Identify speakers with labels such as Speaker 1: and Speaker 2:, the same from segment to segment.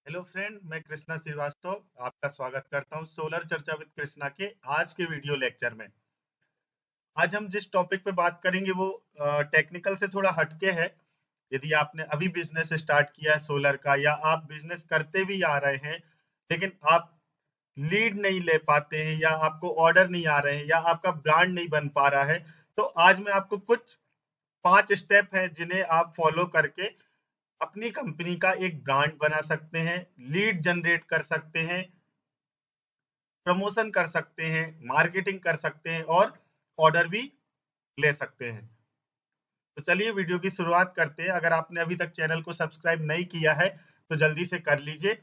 Speaker 1: Hello friend, मैं कृष्णा श्रीवास्तव आपका स्वागत करता हूं सोलर चर्चा विद कृष्णा के आज के वीडियो लेक्चर में। आज हम जिस टॉपिक पे बात करेंगे वो टेक्निकल से थोड़ा हटके है। यदि आपने अभी बिजनेस स्टार्ट किया है सोलर का या आप बिजनेस करते भी आ रहे हैं लेकिन आप लीड नहीं ले पाते हैं या आपको ऑर्डर नहीं आ रहे हैं या आपका ब्रांड नहीं बन पा रहा है, तो आज मैं आपको कुछ 5 स्टेप हैं जिन्हें आप फॉलो करके अपनी कंपनी का एक ब्रांड बना सकते हैं, लीड जनरेट कर सकते हैं, प्रमोशन कर सकते हैं, मार्केटिंग कर सकते हैं और ऑर्डर भी ले सकते हैं। तो चलिए वीडियो की शुरुआत करते हैं। अगर आपने अभी तक चैनल को सब्सक्राइब नहीं किया है तो जल्दी से कर लीजिए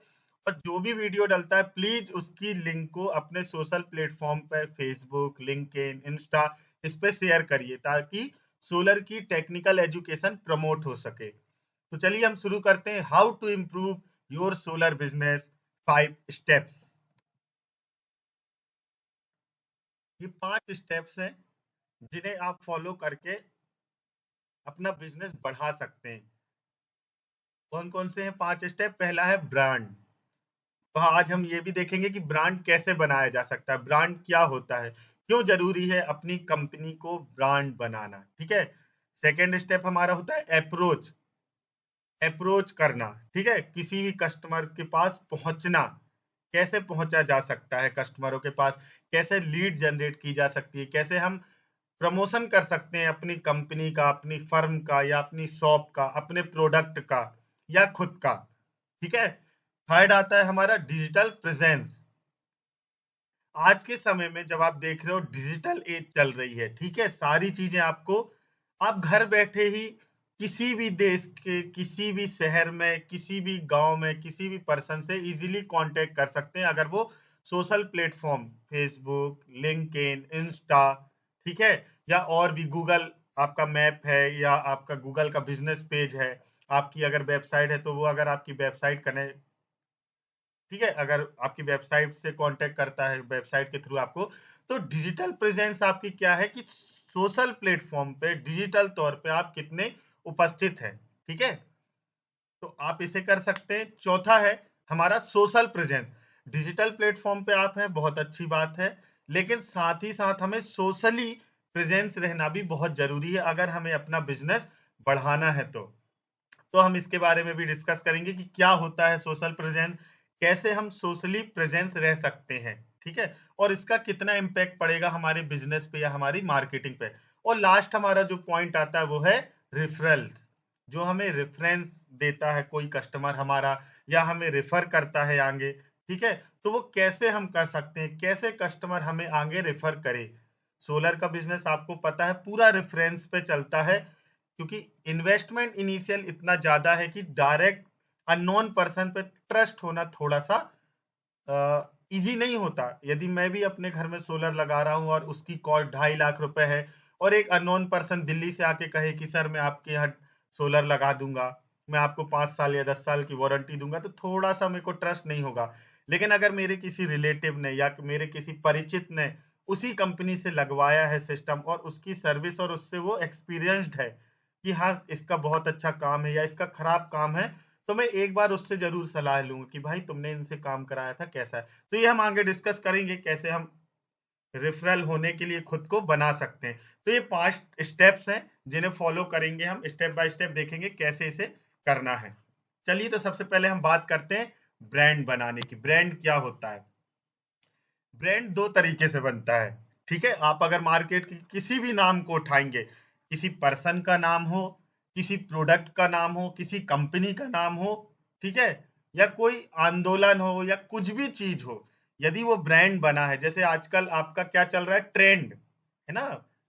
Speaker 1: और जो भी वीडियो डलता है प्लीज उसकी लिंक को अपने सोशल प्लेटफॉर्म पर फेसबुक, लिंक्डइन, इंस्टा इस पे शेयर करिए ताकि सोलर की टेक्निकल एजुकेशन प्रमोट हो सके। तो चलिए हम शुरू करते हैं। How to improve your solar business, 5 steps. ये 5 स्टेप्स हैं जिन्हें आप फॉलो करके अपना बिजनेस बढ़ा सकते हैं। कौन कौन से हैं 5 स्टेप? पहला है ब्रांड। तो आज हम ये भी देखेंगे कि ब्रांड कैसे बनाया जा सकता है, ब्रांड क्या होता है, क्यों जरूरी है अपनी कंपनी को ब्रांड बनाना। ठीक है। सेकेंड स्टेप हमारा होता है अप्रोच। अप्रोच करना, ठीक है, किसी भी कस्टमर के पास पहुंचना। कैसे पहुंचा जा सकता है कस्टमरों के पास, कैसे लीड जनरेट की जा सकती है, कैसे हम प्रमोशन कर सकते हैं अपनी कंपनी का, अपनी फर्म का या अपनी शॉप का, अपने प्रोडक्ट का या खुद का। ठीक है। थर्ड आता है हमारा डिजिटल प्रेजेंस। आज के समय में जब आप देख रहे हो डिजिटल एज चल रही है, ठीक है, सारी चीजें आपको, आप घर बैठे ही किसी भी देश के किसी भी शहर में, किसी भी गांव में, किसी भी पर्सन से इजीली कांटेक्ट कर सकते हैं अगर वो social platform Facebook, LinkedIn, Insta, ठीक है, या और भी गूगल आपका मैप है या आपका गूगल का बिजनेस पेज है, आपकी अगर वेबसाइट है तो वो अगर आपकी वेबसाइट कनेक्ट, ठीक है, अगर आपकी वेबसाइट से कांटेक्ट करता है वेबसाइट के थ्रू आपको, तो डिजिटल प्रेजेंस आपकी क्या है कि सोशल प्लेटफॉर्म पे डिजिटल तौर पे आप कितने उपस्थित हैं। ठीक है। तो आप इसे कर सकते हैं। चौथा है हमारा सोशल प्रेजेंस। डिजिटल प्लेटफॉर्म पे आप हैं, बहुत अच्छी बात है, लेकिन साथ ही साथ हमें सोशली प्रेजेंस रहना भी बहुत जरूरी है अगर हमें अपना बिजनेस बढ़ाना है तो हम इसके बारे में भी डिस्कस करेंगे कि क्या होता है सोशल प्रेजेंस, कैसे हम सोशली प्रेजेंस रह सकते हैं। ठीक है। और इसका कितना इम्पैक्ट पड़ेगा हमारे बिजनेस पे या हमारी मार्केटिंग पे। और लास्ट हमारा जो पॉइंट आता है वो है रेफरल्स। जो हमें रेफरेंस देता है कोई कस्टमर हमारा या हमें रेफर करता है आगे, ठीक है, तो वो कैसे हम कर सकते हैं, कैसे कस्टमर हमें आगे रेफर करे। सोलर का बिजनेस आपको पता है पूरा रेफरेंस पे चलता है, क्योंकि इन्वेस्टमेंट इनिशियल इतना ज्यादा है कि डायरेक्ट अननोन पर्सन पे ट्रस्ट होना थोड़ा सा इजी नहीं होता। यदि मैं भी अपने घर में सोलर लगा रहा हूं और उसकी कॉस्ट 2.5 लाख रुपए है और एक अननोन पर्सन दिल्ली से आके कहे कि सर मैं आपके यहाँ सोलर लगा दूंगा, मैं आपको 5 साल या 10 साल की वारंटी दूंगा, तो थोड़ा सा मेरे को ट्रस्ट नहीं होगा। लेकिन अगर मेरे किसी रिलेटिव ने या मेरे किसी परिचित ने उसी कंपनी से लगवाया है सिस्टम और उसकी सर्विस और उससे वो एक्सपीरियंस्ड है कि हाँ इसका बहुत अच्छा काम है या इसका खराब काम है, तो मैं एक बार उससे जरूर सलाह लूंगा कि भाई तुमने इनसे काम कराया था कैसा है। तो ये हम आगे डिस्कस करेंगे कैसे हम रेफरल होने के लिए खुद को बना सकते हैं। तो ये 5 स्टेप्स हैं जिन्हें फॉलो करेंगे, हम स्टेप बाय स्टेप देखेंगे कैसे इसे करना है। चलिए तो सबसे पहले हम बात करते हैं ब्रांड बनाने की। ब्रांड क्या होता है? ब्रांड दो तरीके से बनता है। ठीक है। आप अगर मार्केट की किसी भी नाम को उठाएंगे, किसी पर्सन का नाम हो, किसी प्रोडक्ट का नाम हो, किसी कंपनी का नाम हो, ठीक है, या कोई आंदोलन हो या कुछ भी चीज हो, यदि वो ब्रांड बना है, जैसे आजकल आपका क्या चल रहा है, ट्रेंड है ना,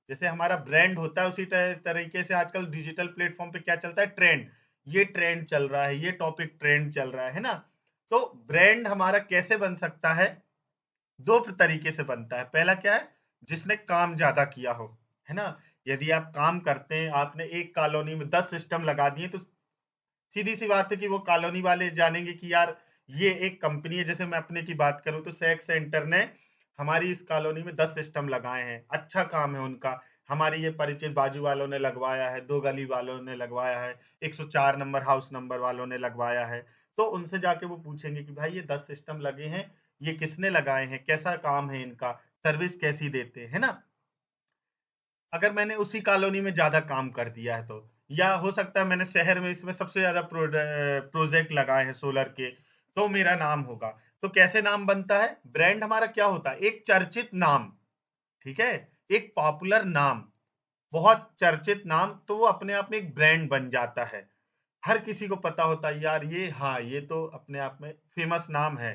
Speaker 1: जैसे हमारा ब्रांड होता है उसी तरीके से आजकल डिजिटल प्लेटफॉर्म पे क्या चलता है, ट्रेंड। ये ट्रेंड चल रहा है, ये टॉपिक ट्रेंड चल रहा है ना। तो ब्रांड हमारा कैसे बन सकता है? दो तरीके से बनता है। पहला क्या है? जिसने काम ज्यादा किया हो, है ना। यदि आप काम करते हैं, आपने एक कॉलोनी में 10 सिस्टम लगा दिए, तो सीधी सी बात है कि वो कॉलोनी वाले जानेंगे कि यार ये एक कंपनी है। जैसे मैं अपने की बात करूं तो सेक्स सेंटर ने हमारी इस कॉलोनी में 10 सिस्टम लगाए हैं, अच्छा काम है उनका। हमारी ये परिचित बाजू वालों ने लगवाया है, 2 गली वालों ने लगवाया है, 104 नंबर हाउस नंबर वालों ने लगवाया है। तो उनसे जाके वो पूछेंगे कि भाई ये 10 सिस्टम लगे हैं, ये किसने लगाए हैं, कैसा काम है इनका, सर्विस कैसी देते हैं ना। अगर मैंने उसी कॉलोनी में ज्यादा काम कर दिया है तो, या हो सकता है मैंने शहर में इसमें सबसे ज्यादा प्रोजेक्ट लगाए हैं सोलर के, तो मेरा नाम होगा। तो कैसे नाम बनता है? ब्रांड हमारा क्या होता है? एक चर्चित नाम, ठीक है, एक पॉपुलर नाम, बहुत चर्चित नाम, तो वो अपने आप में एक ब्रांड बन जाता है। हर किसी को पता होता है यार ये, हाँ ये तो अपने आप में फेमस नाम है।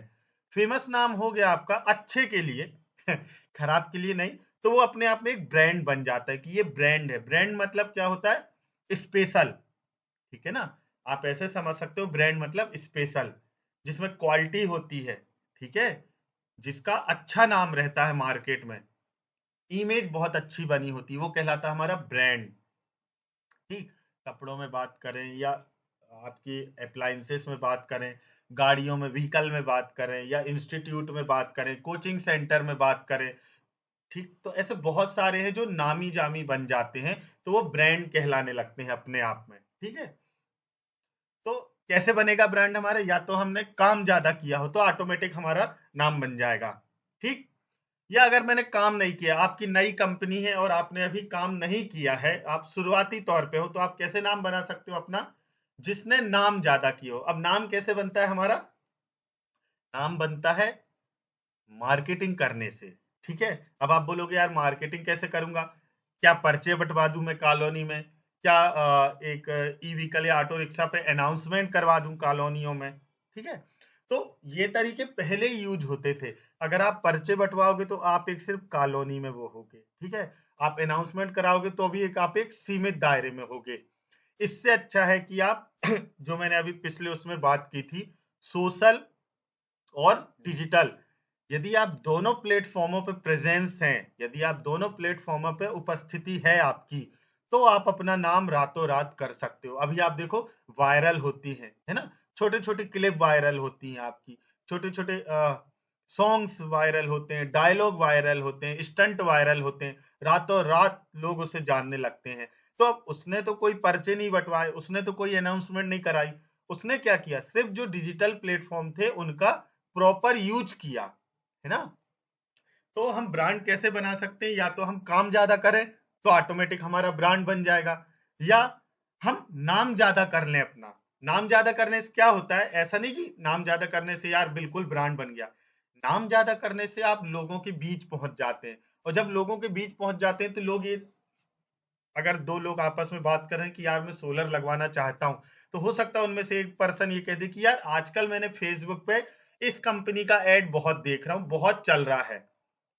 Speaker 1: फेमस नाम हो गया आपका अच्छे के लिए खराब के लिए नहीं। तो वो अपने आप में एक ब्रांड बन जाता है कि ये ब्रांड है। ब्रांड मतलब क्या होता है? स्पेशल, ठीक है ना। आप ऐसे समझ सकते हो, ब्रांड मतलब स्पेशल, जिसमें क्वालिटी होती है, ठीक है, जिसका अच्छा नाम रहता है मार्केट में, इमेज बहुत अच्छी बनी होती है, वो कहलाता है हमारा ब्रांड। ठीक, कपड़ों में बात करें या आपकी अप्लायंसेस में बात करें, गाड़ियों में, व्हीकल में बात करें, या इंस्टीट्यूट में बात करें, कोचिंग सेंटर में बात करें, ठीक, तो ऐसे बहुत सारे हैं जो नामी जामी बन जाते हैं, तो वो ब्रांड कहलाने लगते हैं अपने आप में, ठीक है। तो कैसे बनेगा ब्रांड हमारा? या तो हमने काम ज्यादा किया हो तो ऑटोमेटिक हमारा नाम बन जाएगा, ठीक। या अगर मैंने काम नहीं किया, आपकी नई कंपनी है और आपने अभी काम नहीं किया है, आप शुरुआती तौर पे हो, तो आप कैसे नाम बना सकते हो अपना? जिसने नाम ज्यादा किया हो। अब नाम कैसे बनता है हमारा? नाम बनता है मार्केटिंग करने से, ठीक है। अब आप बोलोगे यार मार्केटिंग कैसे करूंगा? क्या पर्चे बंटवा दूं मैं कॉलोनी में? क्या एक ई व्हीकल या ऑटो रिक्शा पे अनाउंसमेंट करवा दूं कॉलोनियों में? ठीक है। तो ये तरीके पहले ही यूज होते थे। अगर आप पर्चे बंटवाओगे तो आप एक सिर्फ कॉलोनी में वो होगे, ठीक है। आप अनाउंसमेंट कराओगे तो भी एक आप एक सीमित दायरे में होगे। इससे अच्छा है कि आप जो मैंने अभी पिछले उसमें बात की थी, सोशल और डिजिटल, यदि आप दोनों प्लेटफॉर्मों पे प्रेजेंस हैं, यदि आप दोनों प्लेटफॉर्मों पे उपस्थिति है आपकी, तो आप अपना नाम रातों रात कर सकते हो। अभी आप देखो, वायरल होती है ना, छोटे छोटे क्लिप वायरल होती हैं आपकी, छोटे छोटे सॉन्ग्स वायरल होते हैं, डायलॉग वायरल होते हैं, स्टंट वायरल होते हैं, रातों रात लोग उसे जानने लगते हैं। तो अब उसने तो कोई पर्चे नहीं बंटवाए, उसने तो कोई अनाउंसमेंट नहीं कराई, उसने क्या किया? सिर्फ जो डिजिटल प्लेटफॉर्म थे उनका प्रॉपर यूज किया, है ना। तो हम ब्रांड कैसे बना सकते हैं? या तो हम काम ज्यादा करें तो ऑटोमेटिक हमारा ब्रांड बन जाएगा, या हम नाम ज्यादा कर लें अपना। नाम ज्यादा करने से क्या होता है? ऐसा नहीं कि नाम ज्यादा करने से यार बिल्कुल ब्रांड बन गया। नाम ज्यादा करने से आप लोगों के बीच पहुंच जाते हैं, और जब लोगों के बीच पहुंच जाते हैं तो लोग ये, अगर दो लोग आपस में बात कर रहे हैं कि यार मैं सोलर लगवाना चाहता हूं, तो हो सकता है उनमें से एक पर्सन ये कह दे कि यार आजकल मैंने फेसबुक पे इस कंपनी का एड बहुत देख रहा हूं, बहुत चल रहा है,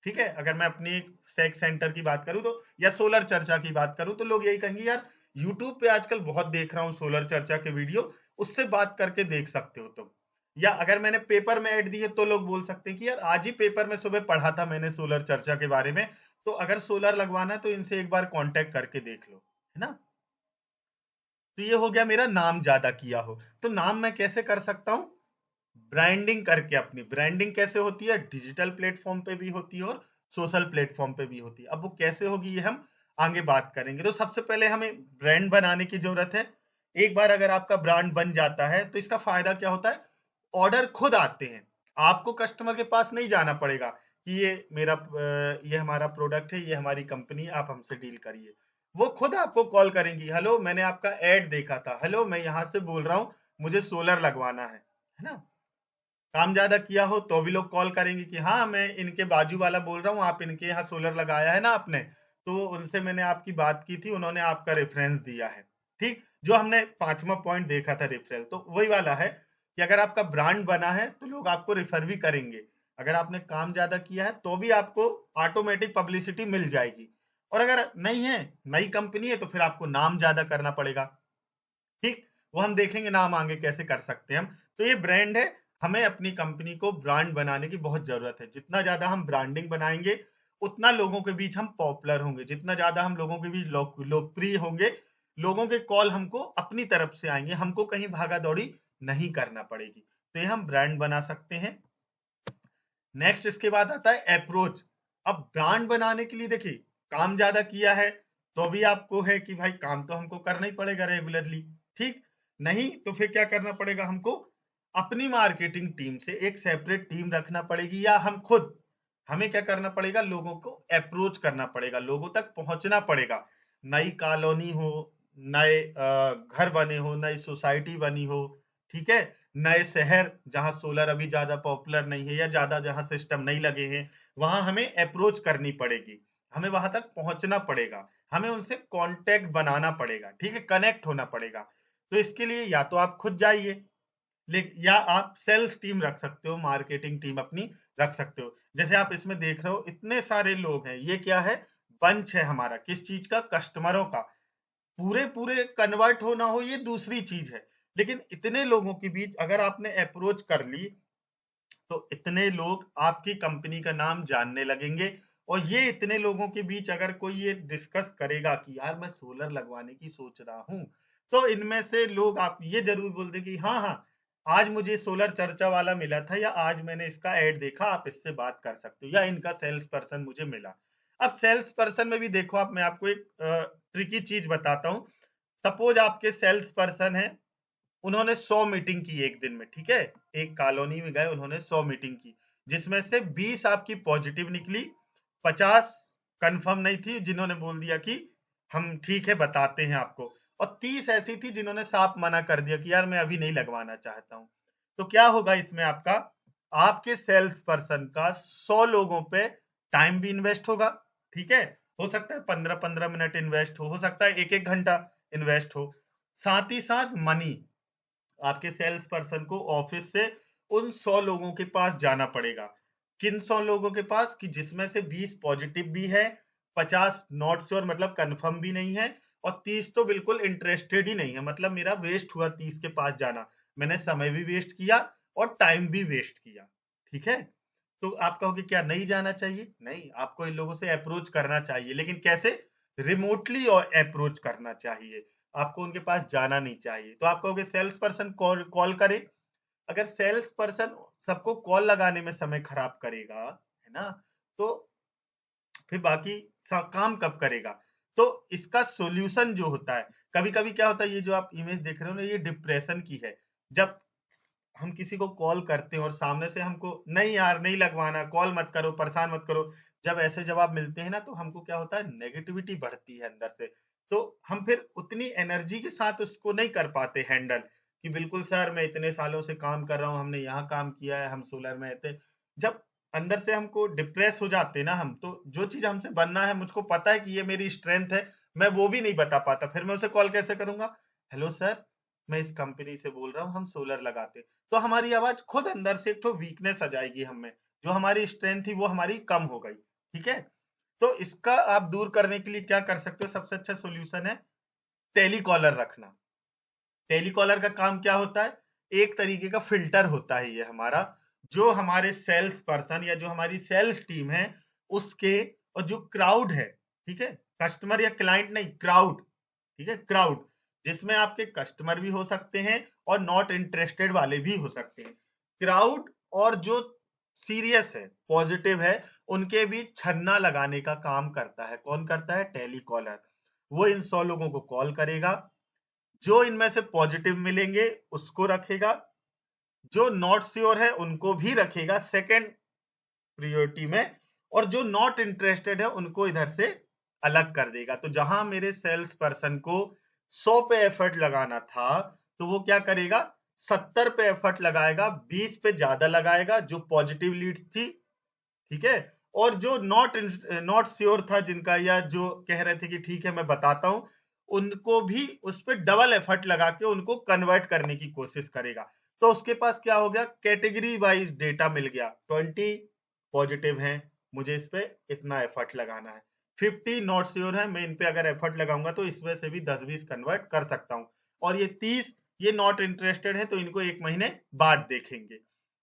Speaker 1: ठीक है। अगर मैं अपनी सेक्स सेंटर की बात करूं तो, या सोलर चर्चा की बात करूं, तो लोग यही कहेंगे यार यूट्यूब पे आजकल बहुत देख रहा हूं सोलर चर्चा के वीडियो, उससे बात करके देख सकते हो तुम। या अगर मैंने पेपर में ऐड दी है तो लोग बोल सकते हैं कि यार आज ही पेपर में सुबह पढ़ा था मैंने सोलर चर्चा के बारे में, तो अगर सोलर लगवाना है तो इनसे एक बार कांटेक्ट करके देख लो, है ना। तो ये हो गया मेरा नाम ज्यादा किया हो। तो नाम मैं कैसे कर सकता हूं? ब्रांडिंग करके। अपनी ब्रांडिंग कैसे होती है? डिजिटल प्लेटफॉर्म पे भी होती है और सोशल प्लेटफॉर्म पे भी होती है। अब वो कैसे होगी ये हम आगे बात करेंगे। तो सबसे पहले हमें ब्रांड बनाने की जरूरत है। एक बार अगर आपका ब्रांड बन जाता है तो इसका फायदा क्या होता है? ऑर्डर खुद आते हैं, आपको कस्टमर के पास नहीं जाना पड़ेगा कि ये मेरा ये हमारा प्रोडक्ट है, ये हमारी कंपनी, आप हमसे डील करिए। वो खुद आपको कॉल करेंगी, हेलो मैंने आपका एड देखा था, हेलो मैं यहाँ से बोल रहा हूँ, मुझे सोलर लगवाना है ना। काम ज्यादा किया हो तो भी लोग कॉल करेंगे कि हाँ मैं इनके बाजू वाला बोल रहा हूँ, आप इनके यहाँ सोलर लगाया है ना आपने, तो उनसे मैंने आपकी बात की थी, उन्होंने आपका रेफरेंस दिया है। ठीक, जो हमने पांचवा पॉइंट देखा था रेफरल, तो वही वाला है कि अगर आपका ब्रांड बना है तो लोग आपको रेफर भी करेंगे। अगर आपने काम ज्यादा किया है तो भी आपको ऑटोमेटिक पब्लिसिटी मिल जाएगी। और अगर नहीं है, नई कंपनी है, तो फिर आपको नाम ज्यादा करना पड़ेगा। ठीक, वो हम देखेंगे नाम आगे कैसे कर सकते हैं हम। तो ये ब्रांड है, हमें अपनी कंपनी को ब्रांड बनाने की बहुत जरूरत है। जितना ज्यादा हम ब्रांडिंग बनाएंगे उतना लोगों के बीच हम पॉपुलर होंगे, जितना ज्यादा हम लोगों के बीच लोकप्रिय होंगे, लोगों के कॉल हमको अपनी तरफ से आएंगे, हमको कहीं भागा दौड़ी नहीं करना पड़ेगी। तो ये हम ब्रांड बना सकते हैं। नेक्स्ट इसके बाद आता है अप्रोच। अब ब्रांड बनाने के लिए देखिए, काम ज्यादा किया है तो भी आपको है कि भाई काम तो हमको करना ही पड़ेगा रेगुलरली, ठीक। नहीं तो फिर क्या करना पड़ेगा हमको? अपनी मार्केटिंग टीम से एक सेपरेट टीम रखना पड़ेगी, या हम खुद, हमें क्या करना पड़ेगा, लोगों को अप्रोच करना पड़ेगा, लोगों तक पहुंचना पड़ेगा। नई कॉलोनी हो, नए घर बने हो, नई सोसाइटी बनी हो, ठीक है, नए शहर जहां सोलर अभी ज्यादा पॉपुलर नहीं है या ज्यादा जहां सिस्टम नहीं लगे हैं, वहां हमें अप्रोच करनी पड़ेगी, हमें वहां तक पहुंचना पड़ेगा, हमें उनसे कांटेक्ट बनाना पड़ेगा, ठीक है, कनेक्ट होना पड़ेगा। तो इसके लिए या तो आप खुद जाइए, या आप सेल्स टीम रख सकते हो, मार्केटिंग टीम अपनी रख सकते हो। जैसे आप इसमें देख रहे हो इतने सारे लोग हैं, ये क्या है, बंच है हमारा, किस चीज का, कस्टमरों का। पूरे पूरे कन्वर्ट होना हो ये दूसरी चीज है, लेकिन इतने लोगों के बीच अगर आपने अप्रोच कर ली, तो इतने लोग आपकी कंपनी का नाम जानने लगेंगे। और ये इतने लोगों के बीच अगर कोई ये डिस्कस करेगा कि यार मैं सोलर लगवाने की सोच रहा हूं, तो इनमें से लोग आप ये जरूर बोल दे कि हाँ हाँ, आज मुझे सोलर चर्चा वाला मिला था, या आज मैंने इसका एड देखा, आप इससे बात कर सकते हो, या इनका सेल्स पर्सन मुझे मिला। अब सेल्स पर्सन में भी देखो, आप मैं आपको एक ट्रिकी चीज बताता हूँ। सपोज आपके सेल्स पर्सन है, उन्होंने 100 मीटिंग की एक दिन में, ठीक है, एक कॉलोनी में गए, उन्होंने 100 मीटिंग की, जिसमें से 20 आपकी पॉजिटिव निकली, 50 कंफर्म नहीं थी, जिन्होंने बोल दिया कि हम ठीक है बताते हैं आपको, और 30 ऐसी थी जिन्होंने साफ मना कर दिया कि यार मैं अभी नहीं लगवाना चाहता हूं। तो क्या होगा इसमें, आपका, आपके सेल्स पर्सन का 100 लोगों पे टाइम भी इन्वेस्ट होगा, ठीक है, हो सकता है 15-15 मिनट इन्वेस्ट हो सकता है 1-1 घंटा इन्वेस्ट हो, साथ ही साथ मनी, आपके सेल्स पर्सन को ऑफिस से उन 100 लोगों के पास जाना पड़ेगा। किन 100 लोगों के पास, कि जिसमें से 20 पॉजिटिव भी है, 50 नॉट श्योर मतलब कंफर्म भी नहीं है, और 30 तो बिल्कुल इंटरेस्टेड ही नहीं है, मतलब मेरा वेस्ट हुआ 30 के पास जाना, मैंने समय भी वेस्ट किया और टाइम भी वेस्ट किया, ठीक है। तो आप कहोगे क्या नहीं जाना चाहिए, नहीं, आपको इन लोगों से अप्रोच करना चाहिए, लेकिन कैसे, रिमोटली और अप्रोच करना चाहिए, आपको उनके पास जाना नहीं चाहिए। तो आप कहोगे सेल्स पर्सन कॉल कॉल करे, अगर सेल्स पर्सन सबको कॉल लगाने में समय खराब करेगा, है ना, तो फिर बाकी काम कब करेगा। तो इसका सॉल्यूशन जो होता है, कभी कभी क्या होता है, ये जो आप इमेज देख रहे हो ना, ये डिप्रेशन की है। जब हम किसी को कॉल करते हैं और सामने से हमको नहीं यार नहीं लगवाना, कॉल मत करो, परेशान मत करो, जब ऐसे जवाब मिलते हैं ना, तो हमको क्या होता है, नेगेटिविटी बढ़ती है अंदर से। तो हम फिर उतनी एनर्जी के साथ उसको नहीं कर पाते हैंडल, कि बिल्कुल सर मैं इतने सालों से काम कर रहा हूँ, हमने यहाँ काम किया है, हम सोलर में थे। जब अंदर से हमको डिप्रेस हो जाते हैं ना हम, तो जो चीज हमसे बनना है, मुझको पता है कि ये मेरी स्ट्रेंथ है, मैं वो भी नहीं बता पाता, फिर मैं उसे कॉल कैसे करूंगा, हेलो सर मैं इस कंपनी से बोल रहा हूँ, हम सोलर लगाते हैं। तो हमारी आवाज खुद अंदर से एक तो वीकनेस आ जाएगी, हमें जो हमारी स्ट्रेंथ थी वो हमारी कम हो गई, ठीक है। तो इसका आप दूर करने के लिए क्या कर सकते हो, सबसे अच्छा सोल्यूशन है टेलीकॉलर रखना। टेलीकॉलर का काम क्या होता है, एक तरीके का फिल्टर होता है ये हमारा, जो हमारे सेल्स पर्सन या जो हमारी सेल्स टीम है उसके, और जो क्राउड है, ठीक है, कस्टमर या क्लाइंट नहीं, क्राउड, ठीक है, क्राउड, जिसमें आपके कस्टमर भी हो सकते हैं और नॉट इंटरेस्टेड वाले भी हो सकते हैं, क्राउड, और जो सीरियस है, पॉजिटिव है, उनके बीच छन्ना लगाने का काम करता है। कौन करता है, टेलीकॉलर। वो इन 100 लोगों को कॉल करेगा, जो इनमें से पॉजिटिव मिलेंगे उसको रखेगा, जो नॉट श्योर है उनको भी रखेगा सेकंड प्रियोरिटी में, और जो नॉट इंटरेस्टेड है उनको इधर से अलग कर देगा। तो जहां मेरे सेल्स पर्सन को 100 पे एफर्ट लगाना था, तो वो क्या करेगा, 70 पे एफर्ट लगाएगा, 20 पे ज्यादा लगाएगा जो पॉजिटिव लीड्स थी, ठीक है, और जो नॉट श्योर था जिनका, या जो कह रहे थे कि ठीक है मैं बताता हूं, उनको भी उस पर डबल एफर्ट लगा के उनको कन्वर्ट करने की कोशिश करेगा। तो उसके पास क्या हो गया, कैटेगरी वाइज डेटा मिल गया, 20 पॉजिटिव हैं, मुझे इस पे इतना एफर्ट लगाना है, 50 नॉट श्योर है, मैं इन पे अगर एफर्ट लगाऊंगा तो इसमें से भी 10-20 कन्वर्ट कर सकता हूं, और ये 30 ये नॉट इंटरेस्टेड है, तो इनको 1 महीने बाद देखेंगे।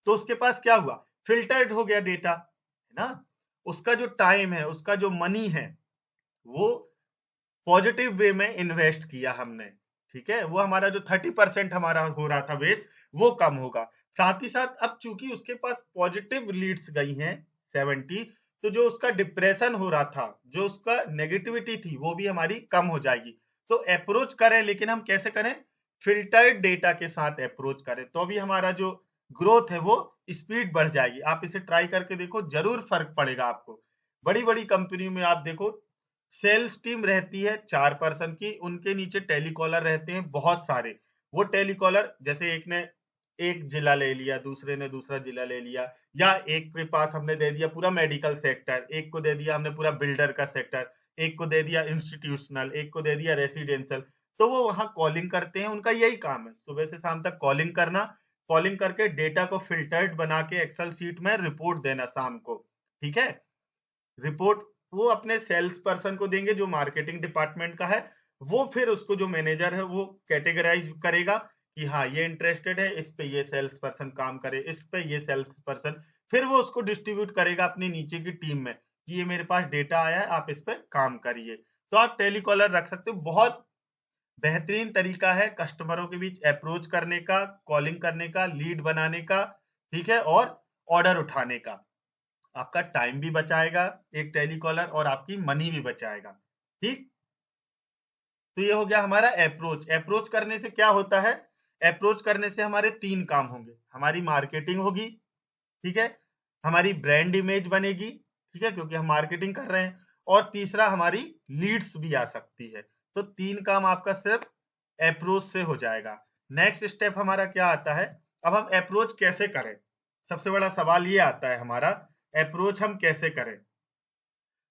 Speaker 1: तो उसके पास क्या हुआ, फिल्टर्ड हो गया डेटा, है ना, उसका जो टाइम है, उसका जो मनी है, वो पॉजिटिव वे में इन्वेस्ट किया हमने, ठीक है, वो हमारा जो 30% हमारा हो रहा था वेस्ट, वो कम होगा। साथ ही साथ अब चूंकि उसके पास पॉजिटिव लीड्स गई हैं 70, तो जो उसका डिप्रेशन हो रहा था, जो उसका नेगेटिविटी थी, वो भी हमारी कम हो जाएगी। तो अप्रोच करें, लेकिन हम कैसे करें, फिल्टर्ड डेटा के साथ अप्रोच करें, तो अभी हमारा जो ग्रोथ है वो स्पीड बढ़ जाएगी। आप इसे ट्राई करके देखो, जरूर फर्क पड़ेगा आपको। बड़ी बड़ी कंपनियों में आप देखो, सेल्स टीम रहती है 4 पर्सन की, उनके नीचे टेलीकॉलर रहते हैं बहुत सारे। वो टेलीकॉलर, जैसे एक ने एक जिला ले लिया, दूसरे ने दूसरा जिला ले लिया, या एक के पास हमने दे दिया पूरा मेडिकल सेक्टर, एक को दे दिया हमने पूरा बिल्डर का सेक्टर, एक को दे दिया इंस्टीट्यूशनल, एक को दे दिया रेसिडेंशियल। तो वो वहां कॉलिंग करते हैं, उनका यही काम है सुबह से शाम तक कॉलिंग करना, कॉलिंग करके डेटा को फिल्टर्ड बना के एक्सेल सीट में रिपोर्ट देना शाम को। ठीक है, रिपोर्ट वो अपने सेल्स पर्सन को देंगे जो मार्केटिंग डिपार्टमेंट का है, वो फिर उसको जो मैनेजर है वो कैटेगराइज करेगा कि हाँ ये इंटरेस्टेड है, इस पे ये सेल्स पर्सन काम करे, इस पे ये सेल्स पर्सन, फिर वो उसको डिस्ट्रीब्यूट करेगा अपनी नीचे की टीम में कि ये मेरे पास डेटा आया है, आप इस पे काम करिए। तो आप टेलीकॉलर रख सकते हो, बहुत बेहतरीन तरीका है कस्टमरों के बीच अप्रोच करने का, कॉलिंग करने का, लीड बनाने का, ठीक है, और ऑर्डर उठाने का। आपका टाइम भी बचाएगा एक टेलीकॉलर, और आपकी मनी भी बचाएगा। ठीक, तो ये हो गया हमारा अप्रोच। अप्रोच करने से क्या होता है, अप्रोच करने से हमारे 3 काम होंगे। हमारी मार्केटिंग होगी, ठीक है, हमारी ब्रांड इमेज बनेगी, ठीक है, क्योंकि हम मार्केटिंग कर रहे हैं, और तीसरा हमारी लीड्स भी आ सकती है। तो 3 काम आपका सिर्फ अप्रोच से हो जाएगा। नेक्स्ट स्टेप हमारा क्या आता है, अब हम अप्रोच कैसे करें। सबसे बड़ा सवाल ये आता है हमारा, अप्रोच हम कैसे करें।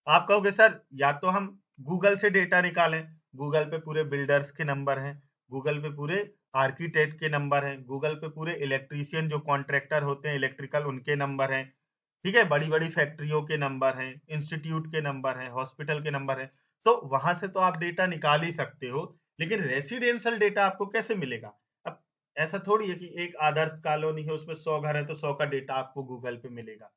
Speaker 1: आप कहोगे सर या तो हम गूगल से डेटा निकालें, गूगल पे पूरे बिल्डर्स के नंबर हैं, गूगल पे पूरे आर्किटेक्ट के नंबर हैं, गूगल पे पूरे इलेक्ट्रीशियन जो कॉन्ट्रैक्टर होते हैं इलेक्ट्रिकल उनके नंबर हैं, ठीक है, बड़ी बड़ी फैक्ट्रियों के नंबर हैं, इंस्टीट्यूट के नंबर हैं, हॉस्पिटल के नंबर हैं। तो वहां से तो आप डेटा निकाल ही सकते हो, लेकिन रेसिडेंशियल डेटा आपको कैसे मिलेगा। अब ऐसा थोड़ी है कि एक आदर्श कॉलोनी है उसमें 100 घर है तो 100 का डेटा आपको गूगल पे मिलेगा।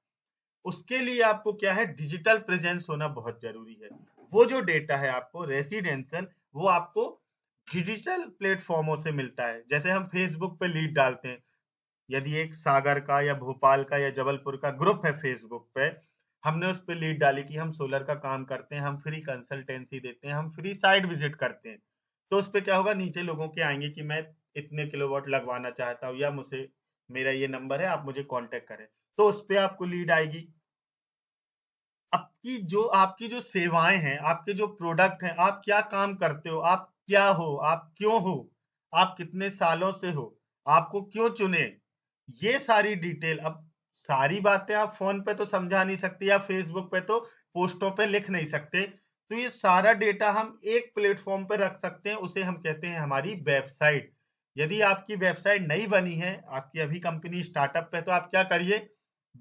Speaker 1: उसके लिए आपको क्या है, डिजिटल प्रेजेंस होना बहुत जरूरी है। वो जो डेटा है आपको रेसिडेंशियल, वो आपको डिजिटल प्लेटफॉर्मों से मिलता है। जैसे हम फेसबुक पे लीड डालते हैं, यदि एक सागर का या भोपाल का या जबलपुर का ग्रुप है फेसबुक पे, हमने उस पे लीड डाली कि हम सोलर का काम करते हैं, हम फ्री कंसल्टेंसी देते हैं, हम फ्री साइट विजिट करते हैं। तो उस पे क्या होगा, नीचे लोगों के आएंगे कि मैं इतने किलोवाट लगवाना चाहता हूँ, या मुझे मेरा ये नंबर है, आप मुझे कांटेक्ट करें। तो उस पे आपको लीड आएगी। आपकी जो सेवाएं हैं, आपके जो प्रोडक्ट हैं, आप क्या काम करते हो, आप क्या हो, आप क्यों हो, आप कितने सालों से हो, आपको क्यों चुने, ये सारी डिटेल। अब सारी बातें आप फोन पे तो समझा नहीं सकते, या फेसबुक पे तो पोस्टों पे लिख नहीं सकते। तो ये सारा डेटा हम एक प्लेटफॉर्म पे रख सकते हैं, उसे हम कहते हैं हमारी वेबसाइट। यदि आपकी वेबसाइट नहीं बनी है, आपकी अभी कंपनी स्टार्टअप पे, तो आप क्या करिए,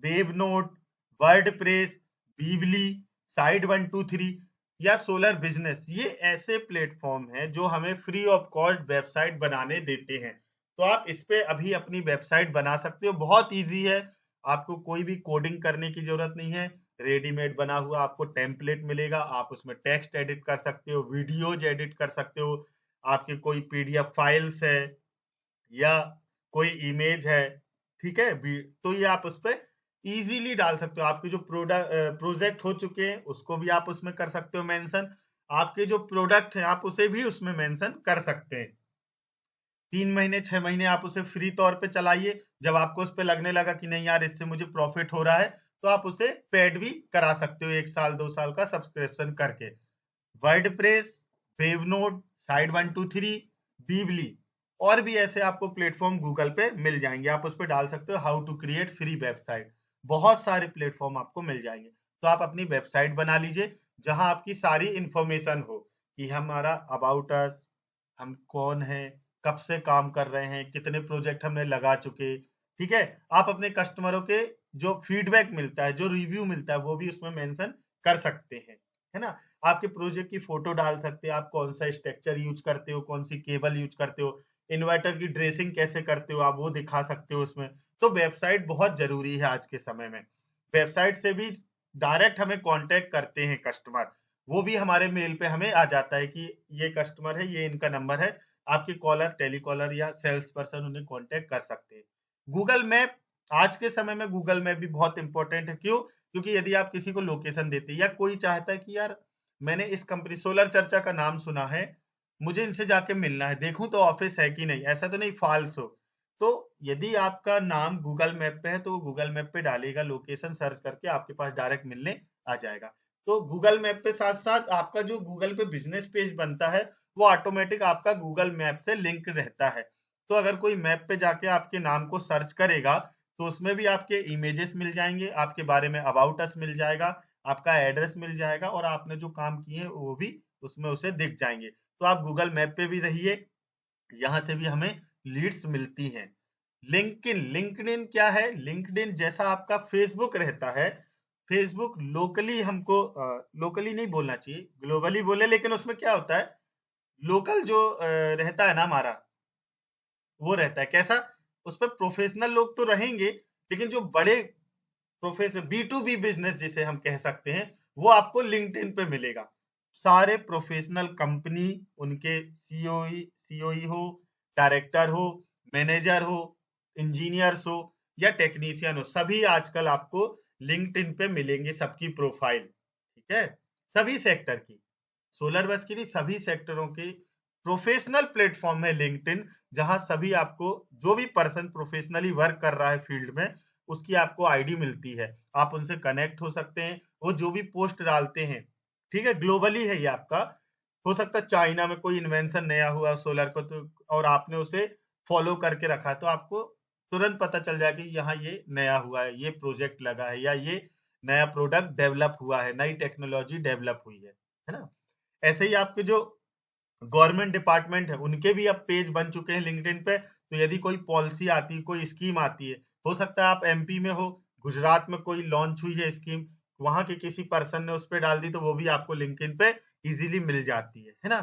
Speaker 1: वेब नोट, वर्डप्रेस, बीबली, साइट 123 या सोलर बिजनेस, ये ऐसे प्लेटफॉर्म हैं जो हमें फ्री ऑफ कॉस्ट वेबसाइट बनाने देते हैं। तो आप इस पे अभी अपनी वेबसाइट बना सकते हो, बहुत इजी है। आपको कोई भी कोडिंग करने की जरूरत नहीं है, रेडीमेड बना हुआ आपको टेम्पलेट मिलेगा, आप उसमें टेक्स्ट एडिट कर सकते हो, वीडियोज एडिट कर सकते हो, आपके कोई पीडीएफ फाइल्स है या कोई इमेज है, ठीक है, तो ये आप उस पर इजीली डाल सकते हो। आपके जो प्रोजेक्ट हो चुके हैं उसको भी आप उसमें कर सकते हो मेंशन, आपके जो प्रोडक्ट है आप उसे भी उसमें मेंशन कर सकते हैं। 3 महीने 6 महीने आप उसे फ्री तौर पे चलाइए, जब आपको उस पे लगने लगा कि नहीं यार इससे मुझे प्रॉफिट हो रहा है, तो आप उसे पेड भी करा सकते हो 1 साल 2 साल का सब्सक्रिप्शन करके। वर्डप्रेस, वेवनोट, साइट 123, बीबली, और भी ऐसे आपको प्लेटफॉर्म गूगल पे मिल जाएंगे, आप उस पर डाल सकते हो how to create free website. बहुत सारे प्लेटफॉर्म आपको मिल जाएंगे। तो आप अपनी वेबसाइट बना लीजिए जहां आपकी सारी इंफॉर्मेशन हो कि हमारा अबाउट अस, हम कौन है, कब से काम कर रहे हैं, कितने प्रोजेक्ट हमने लगा चुके, ठीक है। आप अपने कस्टमरों के जो फीडबैक मिलता है, जो रिव्यू मिलता है, वो भी उसमें मेंशन कर सकते हैं, है ना। आपके प्रोजेक्ट की फोटो डाल सकते हैं, आप कौन सा स्ट्रक्चर यूज करते हो, कौन सी केबल यूज करते हो, इन्वर्टर की ड्रेसिंग कैसे करते हो, आप वो दिखा सकते हो उसमें। तो वेबसाइट बहुत जरूरी है आज के समय में। वेबसाइट से भी डायरेक्ट हमें कांटेक्ट करते हैं कस्टमर, वो भी हमारे मेल पे हमें आ जाता है कि ये कस्टमर है, ये इनका नंबर है, आपके कॉलर, टेलीकॉलर या सेल्स पर्सन उन्हें कांटेक्ट कर सकते हैं। गूगल मैप, आज के समय में गूगल मैप भी बहुत इंपॉर्टेंट है। क्यों? क्योंकि यदि आप किसी को लोकेशन देते हैं, या कोई चाहता है कि यार मैंने इस कंपनी सोलर चर्चा का नाम सुना है, मुझे इनसे जाके मिलना है, देखूं तो ऑफिस है कि नहीं, ऐसा तो नहीं फॉल्स हो। तो यदि आपका नाम गूगल मैप पे है तो वो गूगल मैप पे डालेगा, लोकेशन सर्च करके आपके पास डायरेक्ट मिलने आ जाएगा। तो गूगल मैप पे साथ साथ आपका जो गूगल पे बिजनेस पेज बनता है वो ऑटोमेटिक आपका गूगल मैप से लिंक रहता है। तो अगर कोई मैप पे जाके आपके नाम को सर्च करेगा तो उसमें भी आपके इमेजेस मिल जाएंगे, आपके बारे में अबाउट अस मिल जाएगा, आपका एड्रेस मिल जाएगा और आपने जो काम किए वो भी उसमें उसे दिख जाएंगे। तो आप गूगल मैप पे भी रहिए, यहाँ से भी हमें लीड्स मिलती हैं। लिंक्डइन, लिंक्डइन क्या है? लिंक्डइन जैसा आपका फेसबुक रहता है। फेसबुक लोकली हमको लोकली नहीं बोलना चाहिए, ग्लोबली बोले, लेकिन उसमें क्या होता है, लोकल जो रहता है ना हमारा, वो रहता है कैसा, उस पर प्रोफेशनल लोग तो रहेंगे, लेकिन जो बड़े professional B to B business जिसे हम कह सकते हैं, वो आपको लिंक्डइन पे मिलेगा। सारे प्रोफेशनल कंपनी, उनके सीओई हो, डायरेक्टर हो, मैनेजर हो, इंजीनियर्स हो या टेक्नीशियन हो, सभी आजकल आपको लिंक्डइन पे मिलेंगे, सबकी प्रोफाइल। ठीक है, सभी सेक्टर की, सोलर बस की नहीं, सभी सेक्टरों की प्रोफेशनल प्लेटफॉर्म है लिंक्डइन, जहां सभी आपको, जो भी पर्सन प्रोफेशनली वर्क कर रहा है फील्ड में, उसकी आपको आईडी मिलती है, आप उनसे कनेक्ट हो सकते हैं। वो जो भी पोस्ट डालते हैं, ठीक है, ग्लोबली है ये आपका, हो सकता है चाइना में कोई इन्वेंशन नया हुआ सोलर को, तो और आपने उसे फॉलो करके रखा, तो आपको तुरंत पता चल जाएगा कि यहाँ ये नया हुआ है, ये प्रोजेक्ट लगा है, या ये नया प्रोडक्ट डेवलप हुआ है, नई टेक्नोलॉजी डेवलप हुई है ना। ऐसे ही आपके जो गवर्नमेंट डिपार्टमेंट है, उनके भी अब पेज बन चुके हैं लिंक्डइन पे। तो यदि कोई पॉलिसी आती है, कोई स्कीम आती है, हो सकता है आप एमपी में हो, गुजरात में कोई लॉन्च हुई है स्कीम, वहां के किसी पर्सन ने उस पर डाल दी, तो वो भी आपको लिंक्डइन पे इजीली मिल जाती है ना।